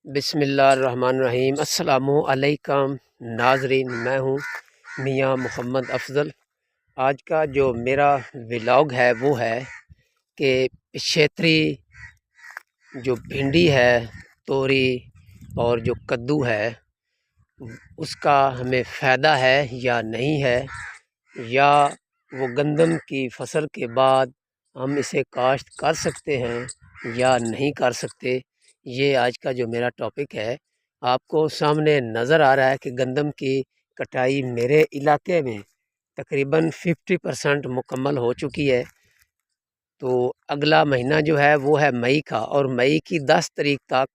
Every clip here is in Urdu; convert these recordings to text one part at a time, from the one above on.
بسم اللہ الرحمن الرحیم۔ السلام علیکم ناظرین، میں ہوں میاں محمد افضل۔ آج کا جو میرا ولاگ ہے وہ ہے کہ پچھیتری جو بھنڈی ہے، توری اور جو کدو ہے اس کا ہمیں فائدہ ہے یا نہیں ہے، یا وہ گندم کی فصل کے بعد ہم اسے کاشت کر سکتے ہیں یا نہیں کر سکتے۔ یہ آج کا جو میرا ٹاپک ہے۔ آپ کو سامنے نظر آ رہا ہے کہ گندم کی کٹائی میرے علاقے میں تقریباً 50% مکمل ہو چکی ہے۔ تو اگلا مہینہ جو ہے وہ ہے مئی کا، اور مئی کی 10 تاریخ تک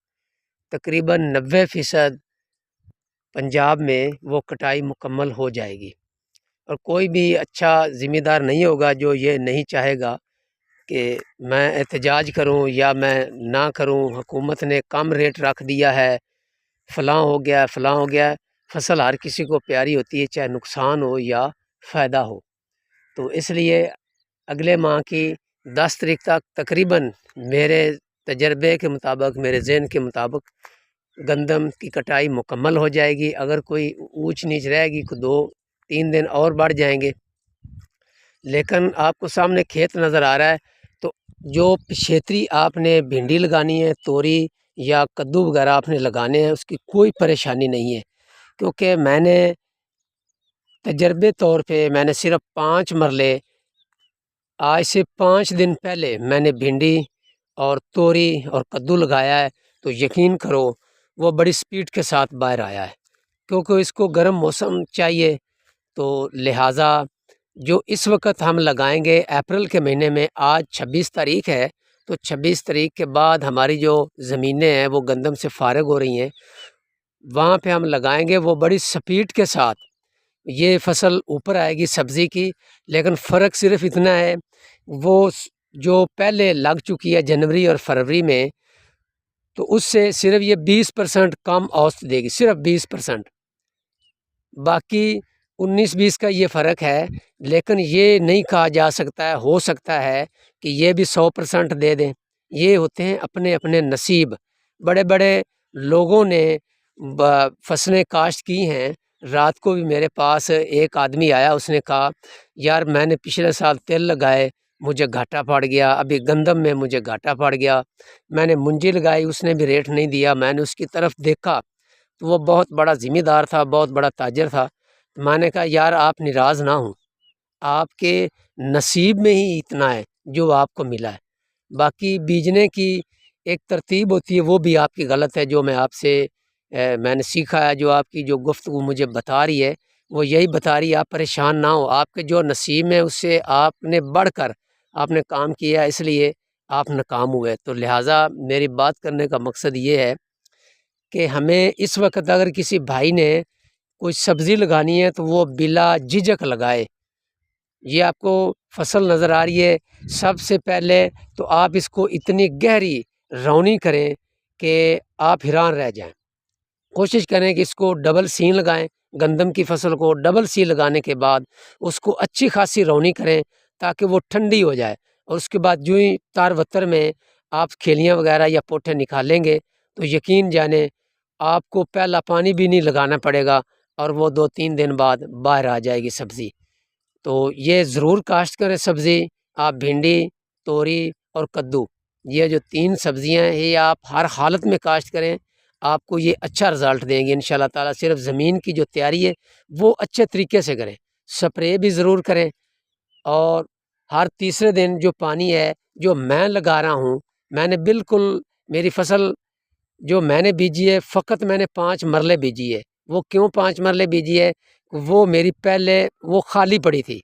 تقریباً 90% پنجاب میں وہ کٹائی مکمل ہو جائے گی۔ اور کوئی بھی اچھا ذمہ دار نہیں ہوگا جو یہ نہیں چاہے گا کہ میں احتجاج کروں یا میں نہ کروں، حکومت نے کم ریٹ رکھ دیا ہے، فلاں ہو گیا فلاں ہو گیا۔ فصل ہر کسی کو پیاری ہوتی ہے، چاہے نقصان ہو یا فائدہ ہو۔ تو اس لیے اگلے ماہ کی 10 تاریخ تک تقریباً میرے تجربے کے مطابق، میرے ذہن کے مطابق گندم کی کٹائی مکمل ہو جائے گی۔ اگر کوئی اونچ نیچ رہے گی، 2-3 دن اور بڑھ جائیں گے، لیکن آپ کو سامنے کھیت نظر آ رہا ہے۔ تو جو پچھیتری آپ نے بھنڈی لگانی ہے، توری یا کدو وغیرہ آپ نے لگانے ہیں، اس کی کوئی پریشانی نہیں ہے، کیونکہ میں نے تجربے طور پہ میں نے صرف 5 مرلے آج سے 5 دن پہلے میں نے بھنڈی اور توری اور کدو لگایا ہے۔ تو یقین کرو وہ بڑی سپیڈ کے ساتھ باہر آیا ہے، کیونکہ اس کو گرم موسم چاہیے۔ تو لہٰذا جو اس وقت ہم لگائیں گے اپریل کے مہینے میں، آج 26 تاریخ ہے، تو 26 تاریخ کے بعد ہماری جو زمینیں ہیں وہ گندم سے فارغ ہو رہی ہیں، وہاں پہ ہم لگائیں گے وہ بڑی سپیڈ کے ساتھ یہ فصل اوپر آئے گی سبزی کی۔ لیکن فرق صرف اتنا ہے، وہ جو پہلے لگ چکی ہے جنوری اور فروری میں، تو اس سے صرف یہ 20% کم اوسط دے گی، صرف 20%۔ باقی 19-20 کا یہ فرق ہے، لیکن یہ نہیں کہا جا سکتا ہے، ہو سکتا ہے کہ یہ بھی 100% دے دیں۔ یہ ہوتے ہیں اپنے اپنے نصیب۔ بڑے بڑے لوگوں نے فصلیں کاشت کی ہیں۔ رات کو بھی میرے پاس ایک آدمی آیا، اس نے کہا یار میں نے پچھلے سال تل لگائے، مجھے گھاٹا پڑ گیا، ابھی گندم میں مجھے گھاٹا پڑ گیا، میں نے منجی لگائی، اس نے بھی ریٹ نہیں دیا۔ میں نے اس کی طرف دیکھا تو وہ بہت بڑا ذمہ دار تھا، بہت بڑا تاجر تھا۔ میں نے کہا یار آپ ناراض نہ ہوں، آپ کے نصیب میں ہی اتنا ہے جو آپ کو ملا ہے۔ باقی بیجنے کی ایک ترتیب ہوتی ہے، وہ بھی آپ کی غلط ہے، جو میں آپ سے میں نے سیکھا ہے، جو آپ کی جو گفتگو مجھے بتا رہی ہے وہ یہی بتا رہی ہے۔ آپ پریشان نہ ہو، آپ کے جو نصیب میں اس سے آپ نے بڑھ کر آپ نے کام کیا، اس لیے آپ ناکام ہوئے۔ تو لہٰذا میری بات کرنے کا مقصد یہ ہے کہ ہمیں اس وقت اگر کسی بھائی نے کوئی سبزی لگانی ہے تو وہ بلا جھجک لگائے۔ یہ آپ کو فصل نظر آ رہی ہے، سب سے پہلے تو آپ اس کو اتنی گہری رونی کریں کہ آپ حیران رہ جائیں۔ کوشش کریں کہ اس کو ڈبل سین لگائیں، گندم کی فصل کو ڈبل سی لگانے کے بعد اس کو اچھی خاصی رونی کریں تاکہ وہ ٹھنڈی ہو جائے، اور اس کے بعد جو ہی تار وتر میں آپ کھیلیاں وغیرہ یا پوٹھے نکالیں گے تو یقین جانیں آپ کو پہلا پانی بھی نہیں لگانا پڑے گا، اور وہ 2-3 دن بعد باہر آ جائے گی سبزی۔ تو یہ ضرور کاشت کریں سبزی، آپ بھنڈی، توری اور کدو، یہ جو 3 سبزیاں ہیں یہ آپ ہر حالت میں کاشت کریں، آپ کو یہ اچھا رزلٹ دیں گے انشاءاللہ تعالیٰ۔ صرف زمین کی جو تیاری ہے وہ اچھے طریقے سے کریں، سپرے بھی ضرور کریں، اور ہر تیسرے دن جو پانی ہے جو میں لگا رہا ہوں، میں نے بالکل میری فصل جو میں نے بیجی ہے فقط میں نے 5 مرلے بیجی ہے۔ وہ کیوں 5 مرلے بیجی ہے؟ وہ میری پہلے وہ خالی پڑی تھی،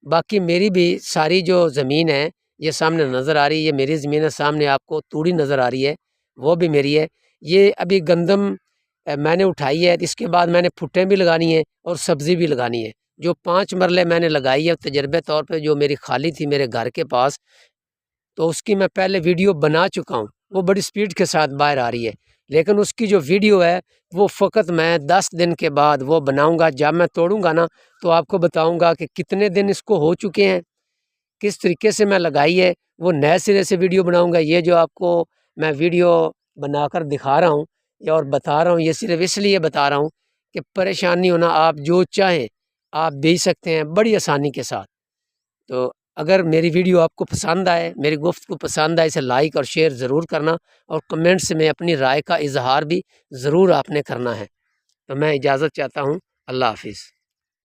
باقی میری بھی ساری جو زمین ہے یہ سامنے نظر آ رہی ہے، یہ میری زمین ہے، سامنے آپ کو توڑی نظر آ رہی ہے وہ بھی میری ہے۔ یہ ابھی گندم میں نے اٹھائی ہے، اس کے بعد میں نے پھٹیں بھی لگانی ہے اور سبزی بھی لگانی ہے۔ جو 5 مرلے میں نے لگائی ہے تجربے طور پہ، جو میری خالی تھی میرے گھر کے پاس، تو اس کی میں پہلے ویڈیو بنا چکا ہوں، وہ بڑی سپیڈ کے ساتھ باہر آ رہی ہے، لیکن اس کی جو ویڈیو ہے وہ فقط میں 10 دن کے بعد وہ بناؤں گا۔ جب میں توڑوں گا نا تو آپ کو بتاؤں گا کہ کتنے دن اس کو ہو چکے ہیں، کس طریقے سے میں لگائی ہے، وہ نئے سرے سے ویڈیو بناؤں گا۔ یہ جو آپ کو میں ویڈیو بنا کر دکھا رہا ہوں اور بتا رہا ہوں، یہ صرف اس لیے بتا رہا ہوں کہ پریشانی ہونا، آپ جو چاہیں آپ بیچ سکتے ہیں بڑی آسانی کے ساتھ۔ تو اگر میری ویڈیو آپ کو پسند آئے، میری گفتگو پسند آئے، اسے لائک اور شیئر ضرور کرنا، اور کمنٹس میں اپنی رائے کا اظہار بھی ضرور آپ نے کرنا ہے۔ تو میں اجازت چاہتا ہوں، اللہ حافظ۔